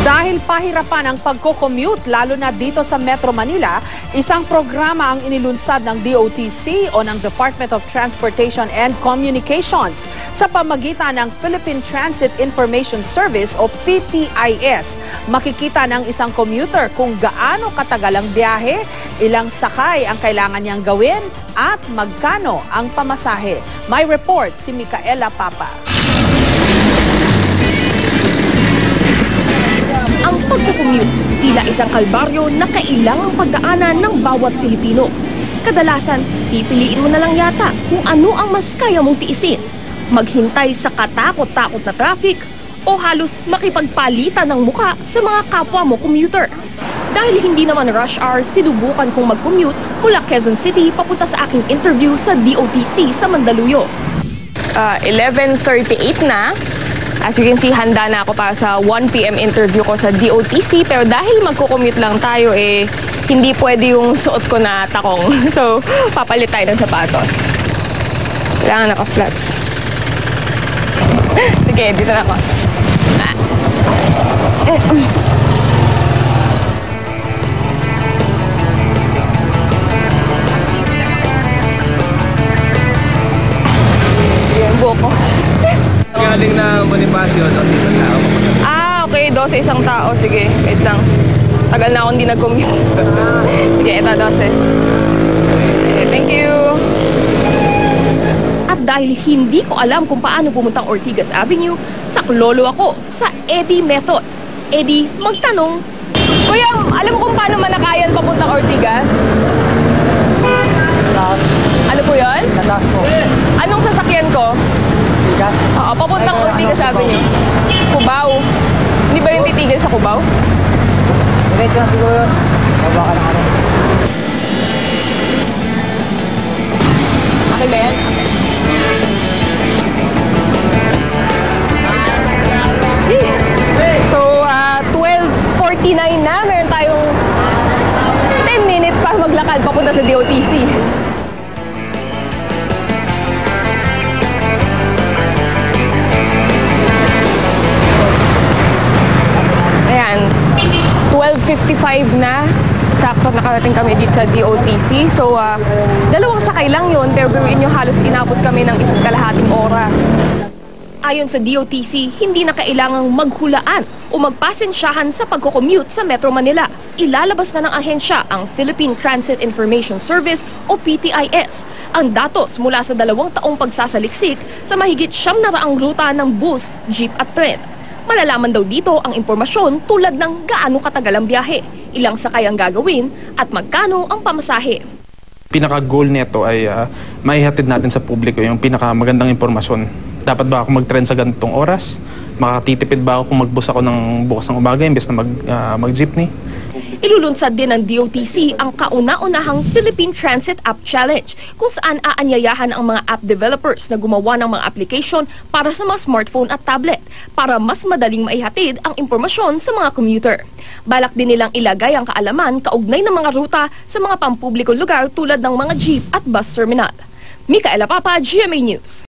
Dahil pahirapan ang pagko-commute lalo na dito sa Metro Manila, isang programa ang inilunsad ng DOTC o ng Department of Transportation and Communications sa pamagitan ng Philippine Transit Information Service o PTIS. Makikita ng isang commuter kung gaano katagal ang biyahe, ilang sakay ang kailangan niyang gawin at magkano ang pamasahe. May report si Micaela Papa. Ang pagko-commute, tila isang kalbaryo na kailangang pagdaanan ng bawat Pilipino. Kadalasan, pipiliin mo na lang yata kung ano ang mas kaya mong tiisin. Maghintay sa katakot-takot na traffic o halos makipagpalitan ng muka sa mga kapwa mo commuter. Dahil hindi naman rush hour, sinubukan kong mag-commute mula Quezon City papunta sa aking interview sa DOTC sa Mandaluyong. 11:38 na. As you can see, handa na ako para sa 1 PM interview ko sa DOTC. Pero dahil magko-commute lang tayo, hindi pwede yung suot ko na takong. So, papalit tayo ng sapatos. Kailangan naka-flats. Sige, dito na ako. Yung buhok ko. Galing na Bonifacio, 12 isang tao. Okay, 12 isang tao. Sige, wait lang. Tagal na akong hindi nag-commute. Sige, ito 12. Okay, thank you. At dahil hindi ko alam kung paano pumuntang Ortigas Avenue, saklolo ako sa Eddie Method. Eddie, magtanong. Kuya, alam mo kung paano manakayan papuntang Ortigas? Ano po yun? Sa taas po. Anong sasakyan ko? Gas. Oo, papuntang Ortigas Avenue. Cubao. Hindi ba yung titigil sa Cubao? Diretso na siguro yun. Baba ka na ano. Okay ba yan? Okay. So, 12:49 na. Meron tayong 10 minutes para maglakad papunta sa DOTC. Ayan, 12:55 na. Sakto nakarating kami dito sa DOTC. So, dalawang sakay lang yun, pero biruin nyo halos inabot kami ng 1.5 oras. Ayon sa DOTC, hindi na kailangang maghulaan o magpasensyahan sa pagko-commute sa Metro Manila. Ilalabas na ng ahensya ang Philippine Transit Information Service o PTIS ang datos mula sa 2 taong pagsasaliksik sa mahigit 900 ruta ng bus, jeep at tren. Malalaman daw dito ang impormasyon tulad ng gaano katagal ang biyahe, ilang sakay ang gagawin at magkano ang pamasahe. Pinaka-goal nito ay maihatid natin sa publiko yung pinakamagandang impormasyon. Dapat ba ako mag-trend sa ganitong oras? Makatitipid ba ako kung mag-bus ako ng bukas ng umaga imbes na mag-jeepney? Ilulunsad din ng DOTC ang kauna-unahang Philippine Transit App Challenge kung saan aanyayahan ang mga app developers na gumawa ng mga application para sa mga smartphone at tablet para mas madaling maihatid ang impormasyon sa mga commuter. Balak din nilang ilagay ang kaalaman kaugnay ng mga ruta sa mga pampublikong lugar tulad ng mga jeep at bus terminal. Micaela Papa, GMA News.